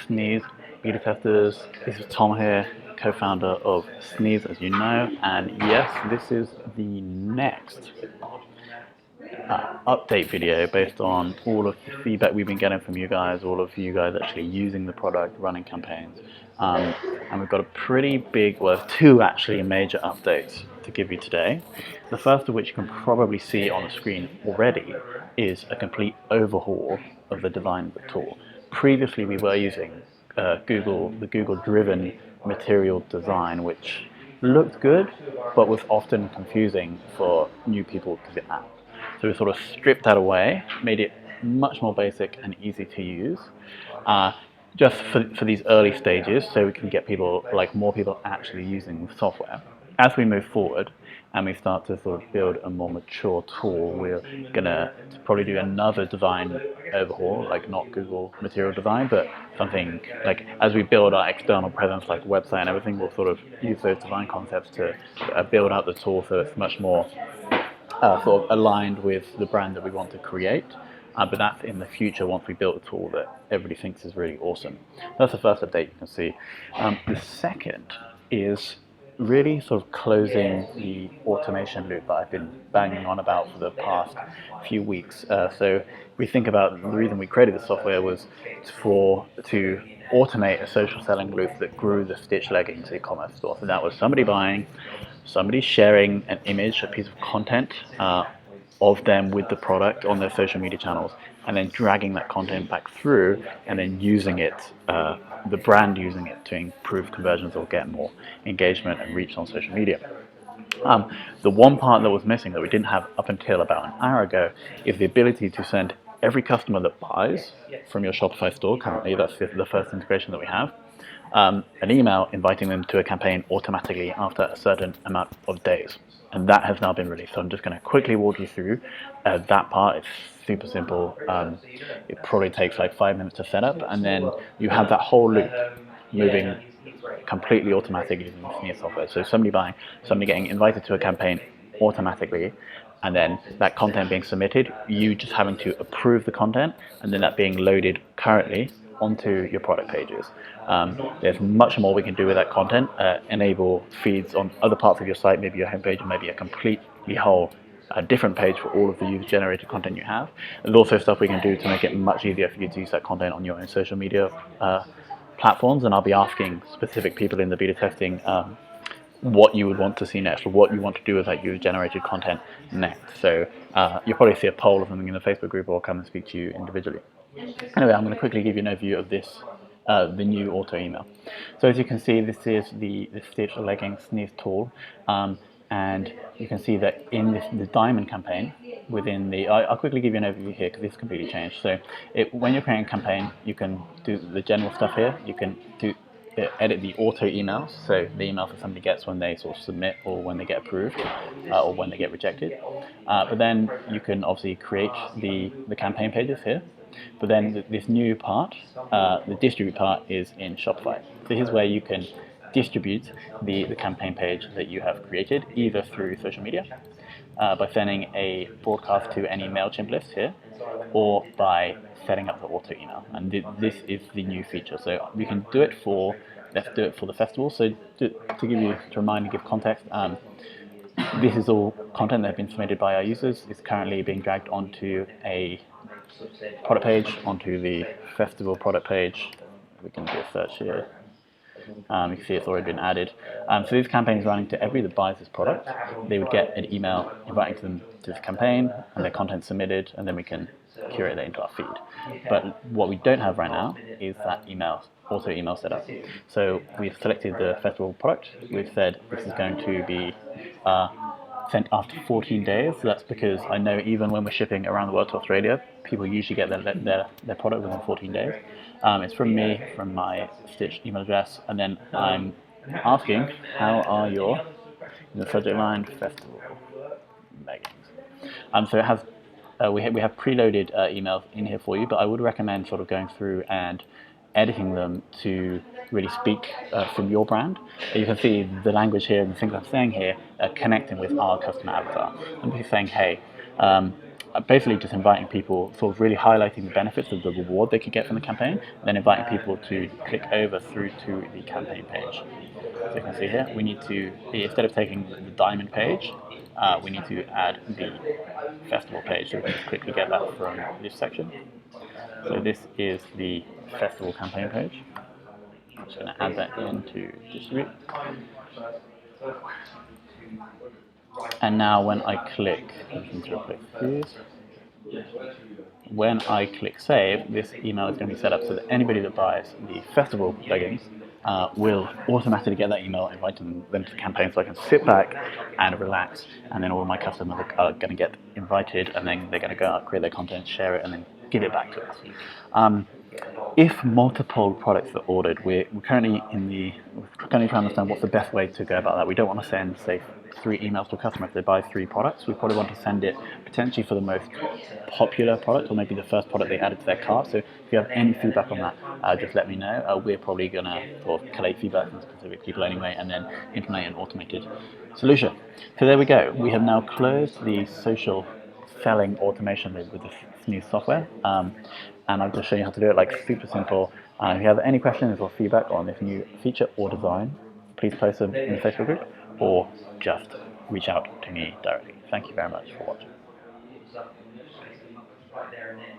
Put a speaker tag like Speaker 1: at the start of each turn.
Speaker 1: Sneeze beta testers. This is Tom here, co-founder of Sneeze, as you know, and yes, this is the next update video based on all of the feedback we've been getting from you guys, all of you guys actually using the product, running campaigns. And we've got a pretty big, well, two actually major updates to give you today. The first of which you can probably see on the screen already is a complete overhaul of the design of the tool. Previously we were using the Google-driven material design, which looked good, but was often confusing for new people to the app. So we sort of stripped that away, made it much more basic and easy to use, just for these early stages, so we can get people, more people actually using the software. As we move forward and we start to sort of build a more mature tool, we're gonna probably do another design overhaul, like not Google material design, but something like as we build our external presence, like website and everything, we'll sort of use those design concepts to build out the tool so it's much more sort of aligned with the brand that we want to create. But that's in the future once we build a tool that everybody thinks is really awesome. That's the first update you can see. The second is really sort of closing the automation loop that I've been banging on about for the past few weeks. So we think about the reason we created the software was to automate a social selling loop that grew the Stitch leggings e-commerce store. So that was somebody buying, somebody sharing an image, a piece of content of them with the product on their social media channels, and then dragging that content back through and then using it, the brand using it to improve conversions or get more engagement and reach on social media. The one part that was missing that we didn't have up until about an hour ago is the ability to send every customer that buys from your Shopify store, currently that's the first integration that we have, an email inviting them to a campaign automatically after a certain amount of days. And that has now been released. So I'm just going to quickly walk you through that part. It's super simple. It probably takes like 5 minutes to set up, and then you have that whole loop moving completely automatically using the Sneeze software. So somebody getting invited to a campaign automatically, and then that content being submitted, you just having to approve the content, and then that being loaded currently onto your product pages. There's much more we can do with that content, enable feeds on other parts of your site, maybe your homepage, or maybe a completely whole different page for all of the user-generated content you have. There's also stuff we can do to make it much easier for you to use that content on your own social media platforms, and I'll be asking specific people in the beta testing what you would want to see next, or what you want to do with that user-generated content next. So you'll probably see a poll or something in the Facebook group, or come and speak to you individually. Anyway, I'm going to quickly give you an overview of this, the new auto email. So as you can see, this is the Stitch Leggings Sneeze tool, and you can see that in the diamond campaign, within the, I'll quickly give you an overview here because this completely changed. So when you're creating a campaign, you can do the general stuff here. You can edit the auto emails, so the emails that somebody gets when they sort of submit, or when they get approved, or when they get rejected. But then you can obviously create the campaign pages here. But then this new part, the distribute part, is in Shopify. So here's where you can distribute the campaign page that you have created, either through social media, by sending a broadcast to any MailChimp list here, or by setting up the auto email. And this is the new feature. So we can do it let's do it for the festival. So to remind and give context, this is all content that has been submitted by our users. It's currently being dragged onto a product page, onto the festival product page. We can do a search here. You can see it's already been added. So this campaign is running to everybody that buys this product. They would get an email inviting them to this campaign and their content submitted, and then we can curate that into our feed. But what we don't have right now is that auto email setup. So we've selected the festival product. We've said this is going to be sent after 14 days. So that's because I know even when we're shipping around the world to Australia, people usually get their product within 14 days. It's from me, from my Stitch email address, and then I'm asking, how are your, in the subject line, festival leggings. So it has, we have preloaded emails in here for you, but I would recommend sort of going through and editing them to really speak from your brand. You can see the language here and the things I'm saying here are connecting with our customer avatar. I'm just saying, hey, basically just inviting people, sort of really highlighting the benefits of the reward they could get from the campaign, then inviting people to click over through to the campaign page. So you can see here, we need to, instead of taking the diamond page, we need to add the festival page. So we can just quickly get that from this section. So this is the festival campaign page. I'm just going to add that into distribute. And now when I click, when I click save, this email is going to be set up so that anybody that buys the festival plugins will automatically get that email inviting them to the campaign, so I can sit back and relax, and then all of my customers are going to get invited, and then they're going to go out, create their content, share it, and then give it back to us. If multiple products are ordered, we're currently trying to understand what's the best way to go about that. We don't want to send, say, 3 emails to a customer if they buy 3 products. We probably want to send it potentially for the most popular product, or maybe the first product they added to their cart. So if you have any feedback on that, just let me know. We're probably going to sort of collate feedback from specific people anyway, and then implement an automated solution. So there we go. We have now closed the social selling automation with this new software. And I'll just show you how to do it, like super simple. If you have any questions or feedback on this new feature or design, please post them in the Facebook group or just reach out to me directly. Thank you very much for watching.